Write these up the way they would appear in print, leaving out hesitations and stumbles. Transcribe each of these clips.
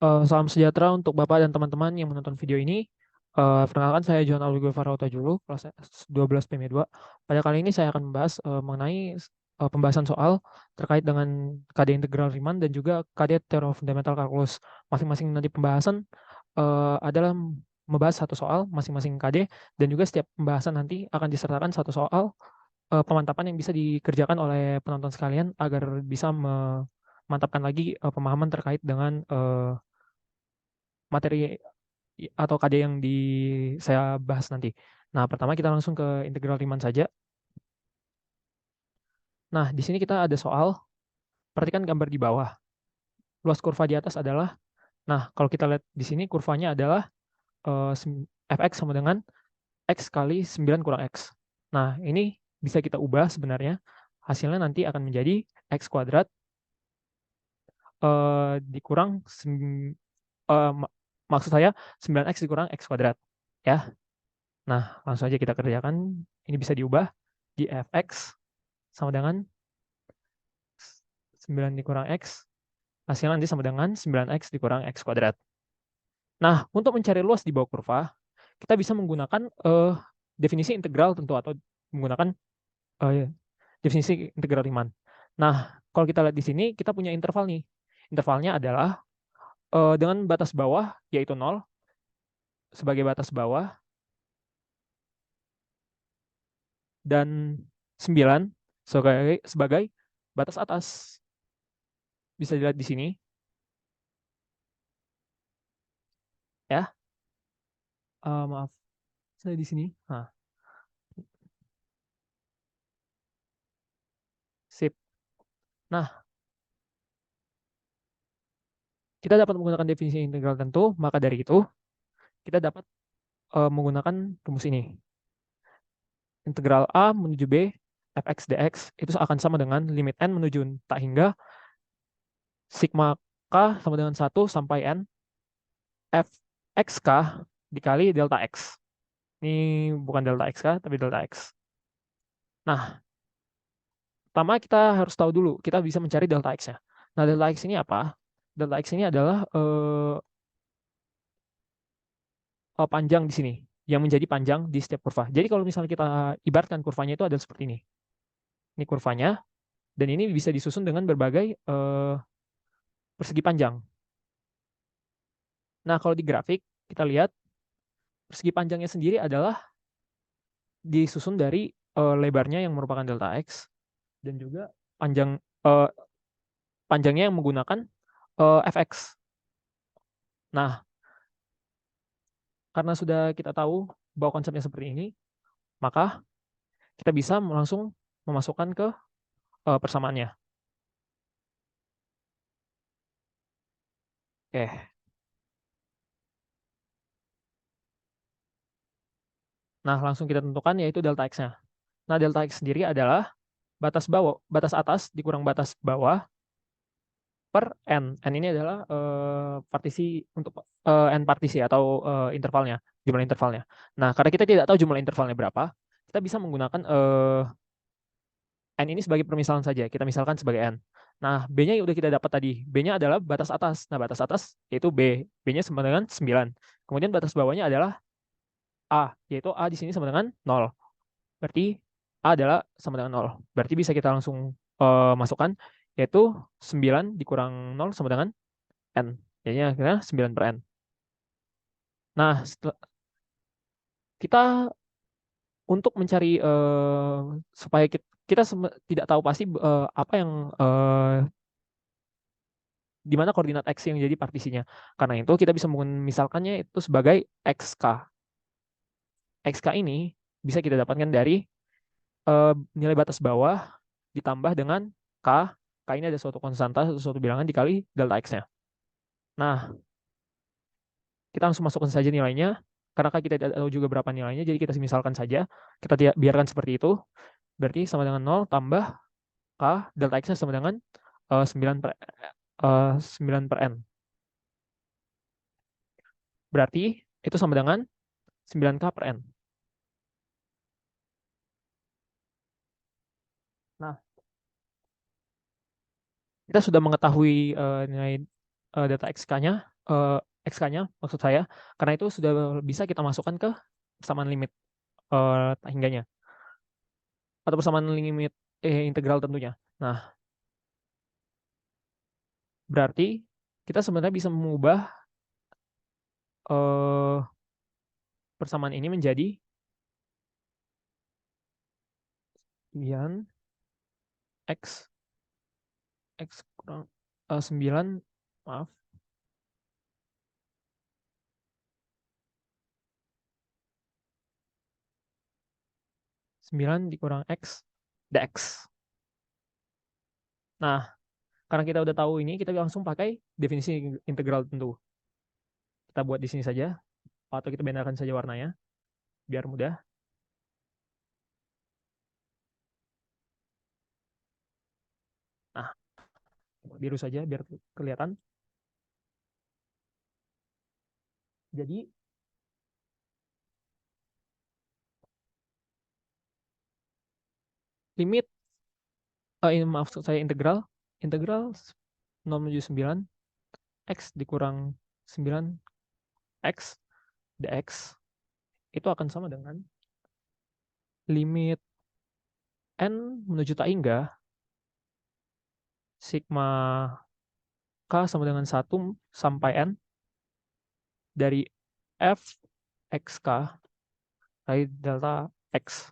Salam sejahtera untuk Bapak dan teman-teman yang menonton video ini. Perkenalkan saya John Alwigo Farautajulu, kelas 12 PM2. Pada kali ini saya akan membahas mengenai pembahasan soal terkait dengan KD integral Riemann dan juga KD teori fundamental kalkulus. Masing-masing nanti pembahasan adalah membahas satu soal masing-masing KD, dan juga setiap pembahasan nanti akan disertakan satu soal pemantapan yang bisa dikerjakan oleh penonton sekalian agar bisa memantapkan lagi pemahaman terkait dengan materi atau KD yang saya bahas nanti. Nah, pertama kita langsung ke integral Riemann saja. Nah, di sini kita ada soal, perhatikan gambar di bawah. Luas kurva di atas adalah, nah kalau kita lihat di sini kurvanya adalah fx sama dengan x kali 9 kurang x. Nah, ini bisa kita ubah sebenarnya. Hasilnya nanti akan menjadi x kuadrat dikurang maksud saya 9x dikurang x kuadrat. Ya. Nah, langsung aja kita kerjakan. Ini bisa diubah di fx sama dengan 9 dikurang x, hasilnya nanti sama dengan 9x dikurang x kuadrat. Nah, untuk mencari luas di bawah kurva, kita bisa menggunakan definisi integral tentu, atau menggunakan definisi integral Riemann. Nah, kalau kita lihat di sini, kita punya interval nih. Intervalnya adalah dengan batas bawah, yaitu 0, sebagai batas bawah, dan 9 sebagai batas atas. Bisa dilihat di sini. Ya, maaf, saya di sini. Nah, sip. Nah, kita dapat menggunakan definisi integral tentu, maka dari itu kita dapat menggunakan rumus ini. Integral A menuju B fx dx itu akan sama dengan limit n menuju tak hingga sigma k sama dengan 1 sampai n fxk dikali delta x. Ini bukan delta xk, tapi delta x. Nah, pertama kita harus tahu dulu, kita bisa mencari delta x-nya. Nah, delta x ini apa? Delta x ini adalah panjang di sini, yang menjadi panjang di setiap kurva. Jadi kalau misalnya kita ibaratkan kurvanya itu adalah seperti ini. Ini kurvanya, dan ini bisa disusun dengan berbagai persegi panjang. Nah, kalau di grafik, kita lihat persegi panjangnya sendiri adalah disusun dari lebarnya yang merupakan delta x, dan juga uh, panjangnya yang menggunakan fx. Nah, karena sudah kita tahu bahwa konsepnya seperti ini, maka kita bisa langsung memasukkan ke persamaannya. Oke. Nah, langsung kita tentukan yaitu delta x-nya. Nah, delta x sendiri adalah batas bawah, batas atas dikurang batas bawah per n. N ini adalah partisi untuk n partisi atau intervalnya, jumlah intervalnya. Nah, karena kita tidak tahu jumlah intervalnya berapa, kita bisa menggunakan n ini sebagai permisalan saja. Kita misalkan sebagai n. Nah, B-nya udah kita dapat tadi. B-nya adalah batas atas. Nah, batas atas yaitu B. B-nya sama dengan 9. Kemudian batas bawahnya adalah A, yaitu A di sini sama dengan 0. Berarti A adalah sama dengan 0. Berarti bisa kita langsung masukkan, yaitu 9 dikurang 0 sama dengan N. Jadinya akhirnya 9 per N. Nah, kita untuk mencari supaya kita tidak tahu pasti apa yang di mana koordinat X yang jadi partisinya. Karena itu kita bisa misalkannya itu sebagai XK. XK ini bisa kita dapatkan dari nilai batas bawah ditambah dengan K. K ini ada suatu konstanta, suatu bilangan dikali delta X-nya. Nah, kita langsung masukkan saja nilainya. Karena kita tidak tahu juga berapa nilainya, jadi kita misalkan saja. Kita biarkan seperti itu. Berarti sama dengan 0 tambah K, delta X-nya sama dengan 9 per N. Berarti itu sama dengan 9K per N. Nah, kita sudah mengetahui nilai data XK-nya. XK-nya maksud saya, karena itu sudah bisa kita masukkan ke persamaan limit hingganya atau persamaan limit integral tentunya. Nah, berarti kita sebenarnya bisa mengubah persamaan ini menjadi 9 X kurang 9, maaf, 9 dikurang X dx. Nah, karena kita udah tahu ini, kita langsung pakai definisi integral tentu. Kita buat di sini saja, atau kita bedakan saja warnanya, biar mudah. Nah, biru saja biar kelihatan. Jadi, limit, ini maaf saya integral 0 menuju 9, X dikurang 9 X dx itu akan sama dengan limit N menuju tak hingga sigma K sama dengan 1 sampai N dari F XK dari delta X.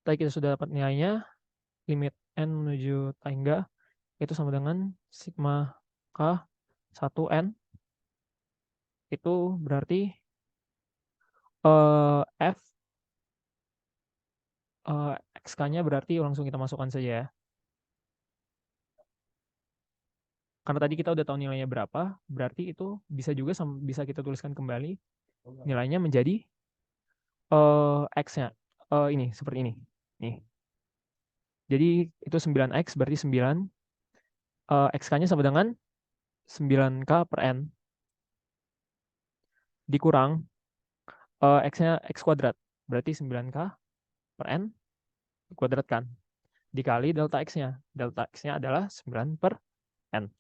Tadi kita sudah dapat nilainya, limit N menuju tak hingga itu sama dengan sigma K 1N, itu berarti F XK-nya berarti langsung kita masukkan saja ya. Karena tadi kita udah tahu nilainya berapa, berarti itu bisa juga bisa kita tuliskan kembali nilainya menjadi X-nya. Ini seperti ini. Nih. Jadi itu 9X berarti 9 XK-nya sama dengan 9K per N dikurang X-nya X kuadrat. Berarti 9K per N dikuadratkan. Dikali delta X-nya. Delta X-nya adalah 9 per N.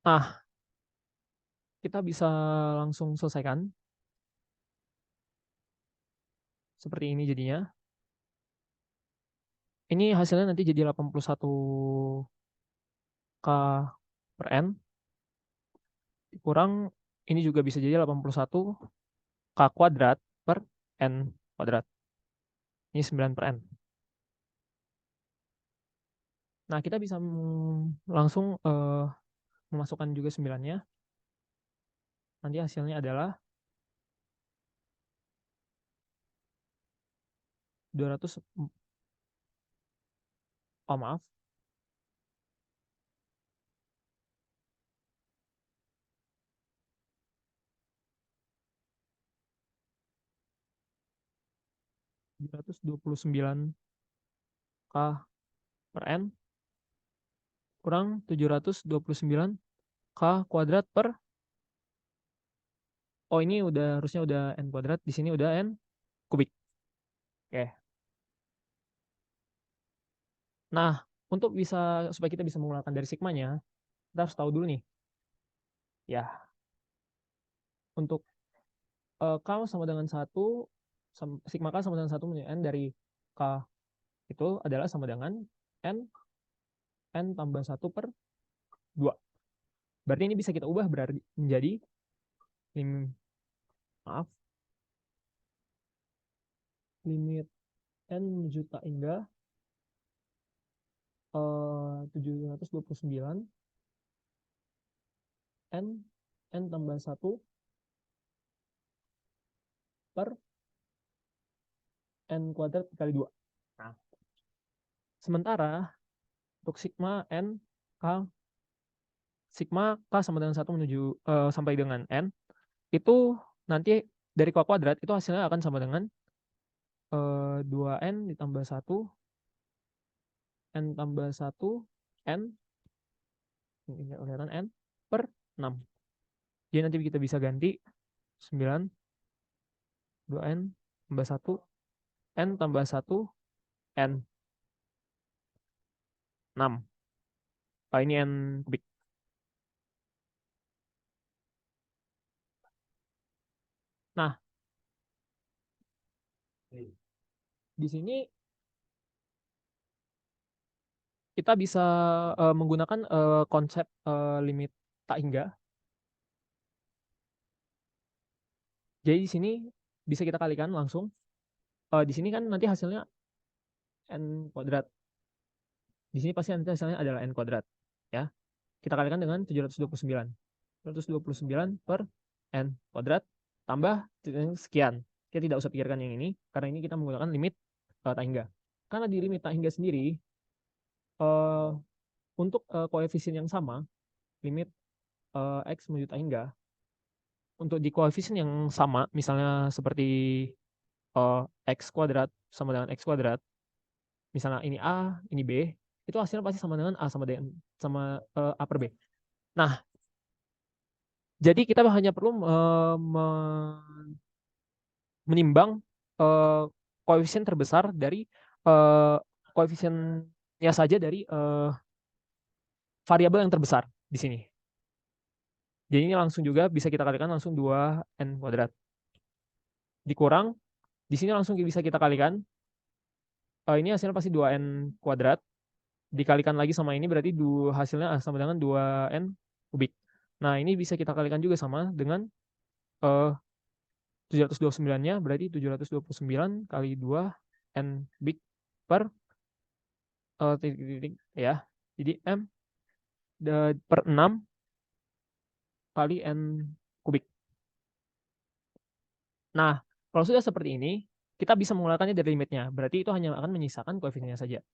Nah, kita bisa langsung selesaikan. Seperti ini jadinya. Ini hasilnya nanti jadi 81 K per N kurang ini juga bisa jadi 81 K kuadrat per N kuadrat. Ini 9 per N. Nah, kita bisa langsung memasukkan juga 9-nya. Nanti hasilnya adalah 200, oh maaf, 229 K per N kurang 729 K kuadrat per, oh ini harusnya udah N kuadrat, di sini udah N kubik. Oke. Nah, untuk supaya kita bisa mengeluarkan dari sigmanya, kita harus tahu dulu nih. Ya, untuk K sama dengan 1, sigma K sama dengan 1 menjadi N dari K itu adalah sama dengan N tambah 1 per 2. Berarti ini bisa kita ubah menjadi maaf, limit N menuju tak hingga 729 N tambah 1 per N kuadrat kali 2. Nah, sementara untuk sigma K sama dengan 1 menuju sampai dengan N, itu nanti dari K kuadrat itu hasilnya akan sama dengan 2N ditambah 1, N tambah 1, N, ini kelihatan N, per 6. Jadi nanti kita bisa ganti 9, 2N tambah 1, N tambah 1, N. 6. Ini N kubik. Nah, di sini kita bisa menggunakan konsep limit tak hingga. Jadi di sini bisa kita kalikan langsung. Di sini kan nanti hasilnya N kuadrat. Di sini pasti nanti hasilnya adalah N kuadrat. Ya. Kita kalikan dengan 729. 729 per N kuadrat tambah sekian. Kita tidak usah pikirkan yang ini, karena ini kita menggunakan limit tak hingga. Karena di limit tak hingga sendiri, untuk koefisien yang sama, limit X menuju tak hingga, untuk di koefisien yang sama, misalnya seperti X kuadrat sama dengan X kuadrat, misalnya ini A, ini B, itu hasilnya pasti sama dengan A sama dengan sama A per B. Nah, jadi kita hanya perlu menimbang koefisien terbesar dari koefisiennya saja dari variabel yang terbesar di sini. Jadi ini langsung juga bisa kita kalikan langsung 2N kuadrat. Dikurang, di sini langsung bisa kita kalikan. Ini hasilnya pasti 2N kuadrat. Dikalikan lagi sama ini berarti hasilnya sama dengan 2N kubik. Nah, ini bisa kita kalikan juga sama dengan 729-nya berarti 729 kali 2 N kubik per titik-titik ya. Jadi M per 6 kali N kubik. Nah, kalau sudah seperti ini, kita bisa mengeluarkannya dari limitnya. Berarti itu hanya akan menyisakan koefisiennya saja.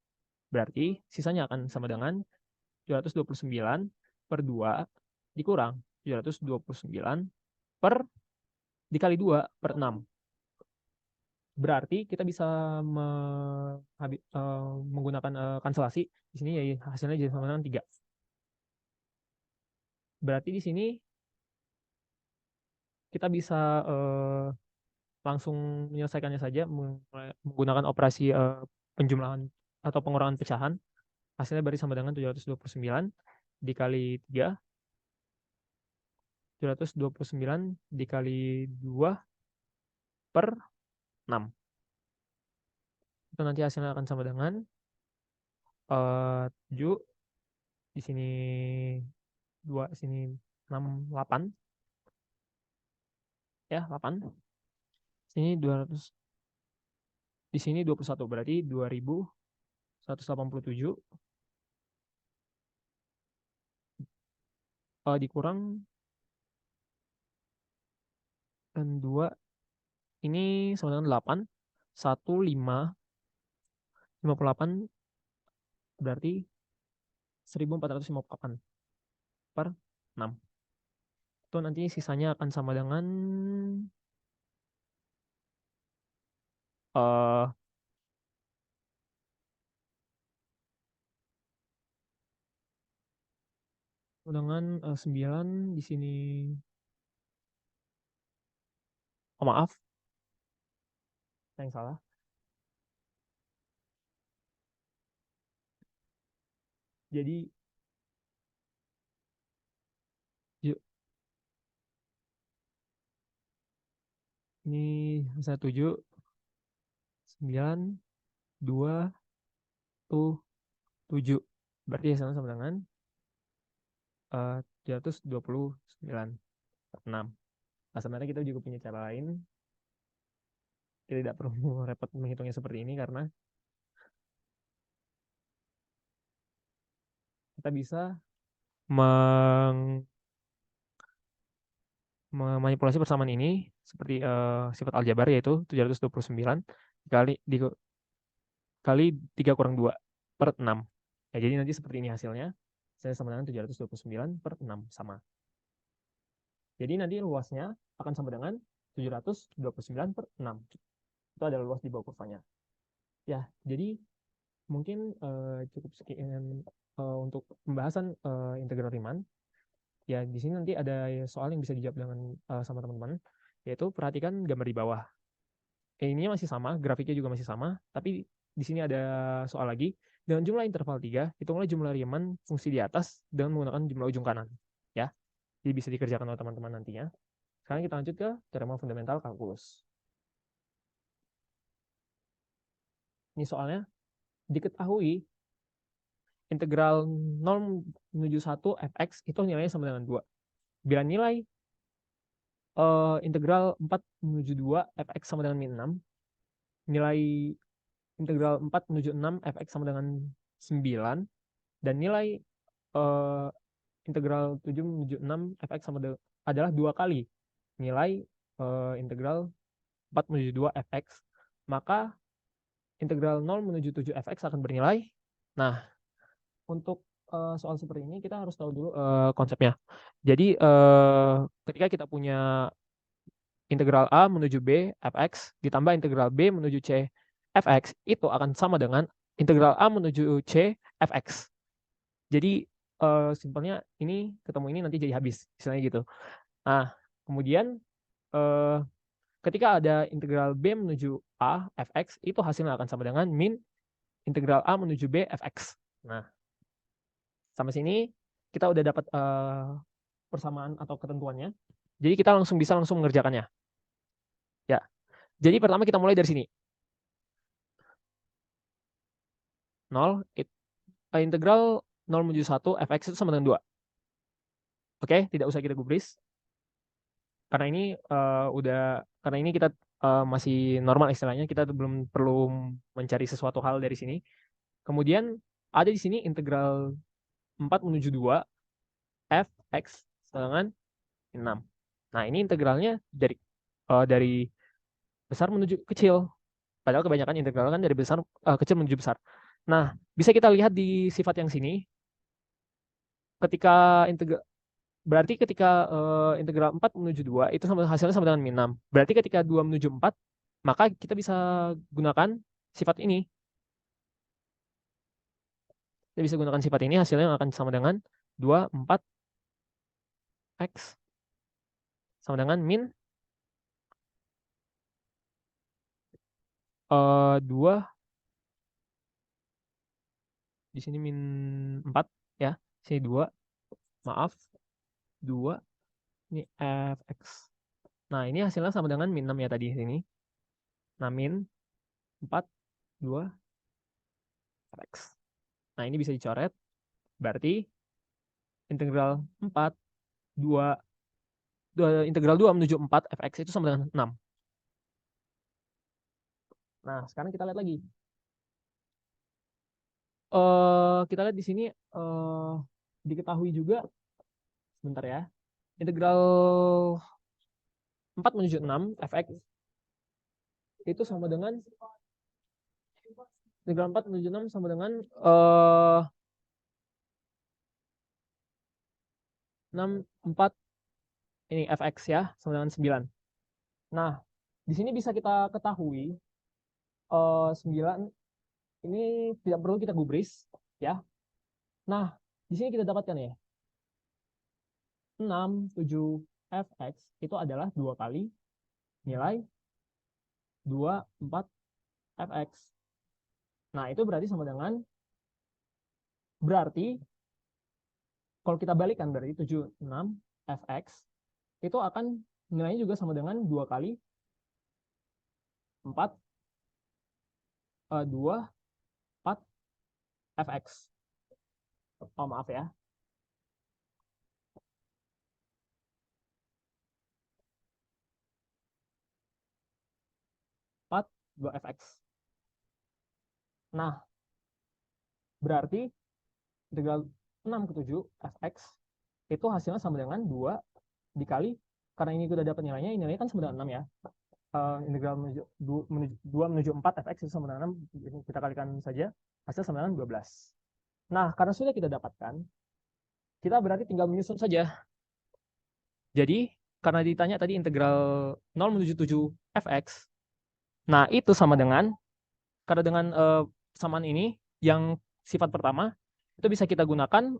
Berarti sisanya akan sama dengan 729 per 2 dikurang 729 per dikali 2 per 6. Berarti kita bisa menggunakan kanselasi. Di sini ya hasilnya jadi sama dengan 3. Berarti di sini kita bisa langsung menyelesaikannya saja menggunakan operasi penjumlahan atau pengurangan pecahan. Hasilnya berarti sama dengan 729 dikali 3, 729 dikali 2 per 6. Itu nanti hasilnya akan sama dengan 7, di sini 2, sini 6, 8. Ya, 8. Sini 200, di sini 21, berarti 2187 dikurang dan 2, ini sama dengan 8. 1, 5, 58 berarti 1458 per 6. Itu nanti sisanya akan sama dengan uh, dengan 9 di sini. Oh, maaf, saya yang salah. Jadi yuk, ini saya 7, 9, 2, 7. Berarti hasilnya sama dengan 329 per 6. Nah, sebenarnya kita juga punya cara lain. Kita tidak perlu repot menghitungnya seperti ini karena kita bisa memanipulasi persamaan ini seperti sifat aljabar, yaitu 729 dikali 3 kurang 2 per 6. Ya, jadi nanti seperti ini hasilnya. Saya sama dengan 729 per 6 sama. Jadi nanti luasnya akan sama dengan 729 per 6. Itu adalah luas di bawah kurvanya. Ya, jadi mungkin cukup sekian untuk pembahasan integral Riemann. Ya, di sini nanti ada soal yang bisa dijawab dengan sama teman-teman, yaitu perhatikan gambar di bawah. Ini masih sama, grafiknya juga masih sama, tapi di sini ada soal lagi, dengan jumlah interval 3, hitunglah jumlah Riemann fungsi di atas dengan menggunakan jumlah ujung kanan. Ya, jadi bisa dikerjakan oleh teman-teman nantinya. Sekarang kita lanjut ke teorema fundamental kalkulus. Ini soalnya diketahui integral 0 menuju 1 fx itu nilainya sama dengan 2. Bila nilai integral 4 menuju 2 fx sama dengan min 6, nilai integral 4 menuju 6 fx sama dengan 9, dan nilai integral 7 menuju 6 fx sama adalah 2 kali nilai integral 4 menuju 2 fx, maka integral 0 menuju 7 fx akan bernilai. Nah, untuk soal seperti ini kita harus tahu dulu konsepnya. Jadi ketika kita punya integral A menuju B fx ditambah integral B menuju C fx, itu akan sama dengan integral A menuju C fx. Jadi simpelnya ini ketemu ini nanti jadi habis, istilahnya gitu. Nah, kemudian ketika ada integral B menuju A fx, itu hasilnya akan sama dengan min integral A menuju B fx. Nah, sampai sini kita udah dapat persamaan atau ketentuannya. Jadi kita bisa langsung mengerjakannya. Ya. Jadi pertama kita mulai dari sini. 0 integral 0 menuju 1 fx itu sama dengan 2. Oke, tidak usah kita gubris. Karena ini karena ini kita masih normal istilahnya, kita belum perlu mencari sesuatu hal dari sini. Kemudian ada di sini integral 4 menuju 2 fx sama dengan 6. Nah, ini integralnya dari besar menuju kecil. Padahal kebanyakan integral kan dari kecil menuju besar. Nah, bisa kita lihat di sifat yang sini. Berarti ketika integral 4 menuju 2 itu hasilnya sama dengan min 6. Berarti ketika 2 menuju 4, maka kita bisa gunakan sifat ini. Kita bisa gunakan sifat ini, hasilnya akan sama dengan 2, 4 x sama dengan min 2, di sini min 4 ya, sini 2, maaf, 2, ini fx. Nah, ini hasilnya sama dengan min 6 ya tadi sini. Nah, min 4, 2, fx. Nah, ini bisa dicoret. Berarti integral 4, 2, integral 2 menuju 4 fx itu sama dengan 6. Nah, sekarang kita lihat lagi. Kita lihat di sini diketahui juga, sebentar ya, integral 4 menuju 6 fx itu sama dengan integral 4 menuju 6 sama dengan 6, 4 ini fx ya, sama dengan 9. Nah, di sini bisa kita ketahui 9 ini tidak perlu kita gubris ya. Nah, di sini kita dapatkan ya 6, 7 fx itu adalah 2 kali nilai 2, 4 fx. Nah, itu berarti sama dengan, berarti kalau kita balikan dari 7, 6 fx itu akan nilainya juga sama dengan 2 kali 4 2, 4 fx. Oh, maaf ya. 4, 2 fx. Nah, berarti integral 6 ke 7 fx itu hasilnya sama dengan 2 dikali, karena ini kita dapat nilainya kan sama dengan 6 ya. Integral menuju 2 menuju 4 fx itu sama dengan 6, kita kalikan saja, hasil sama dengan 12. Nah, karena sudah kita dapatkan, kita berarti tinggal menyusun saja. Jadi, karena ditanya tadi integral 0 menuju 7 fx, nah itu sama dengan, karena dengan persamaan ini, yang sifat pertama, itu bisa kita gunakan,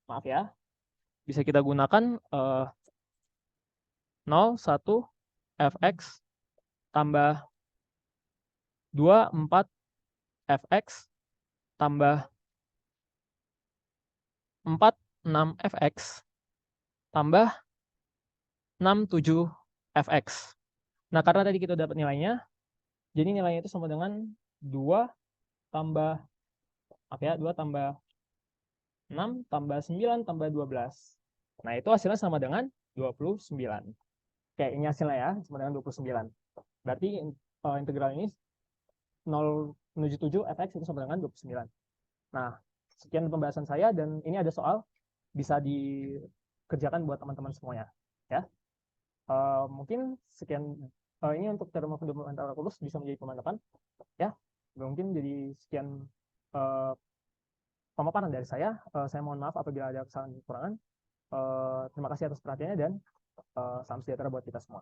maaf ya, bisa kita gunakan 0, 1, fx tambah 24 fx tambah 46 fx tambah 67 fx. Nah, karena tadi kita dapat nilainya, jadi nilainya itu sama dengan 2 tambah, apa ya, 2 tambah 6 tambah 9 tambah 12. Nah, itu hasilnya sama dengan 29. Oke, ini hasilnya ya, sama dengan 29. Berarti integral ini 0 menuju 7 fx itu sama dengan 29. Nah, sekian pembahasan saya, dan ini ada soal bisa dikerjakan buat teman-teman semuanya. Ya, mungkin sekian, ini untuk teorema fundamental kalkulus bisa menjadi pemantapan. Ya, mungkin jadi sekian pemaparan dari saya. Saya mohon maaf apabila ada kesalahan dan kekurangan. Terima kasih atas perhatiannya, dan salam sejahtera buat kita semua.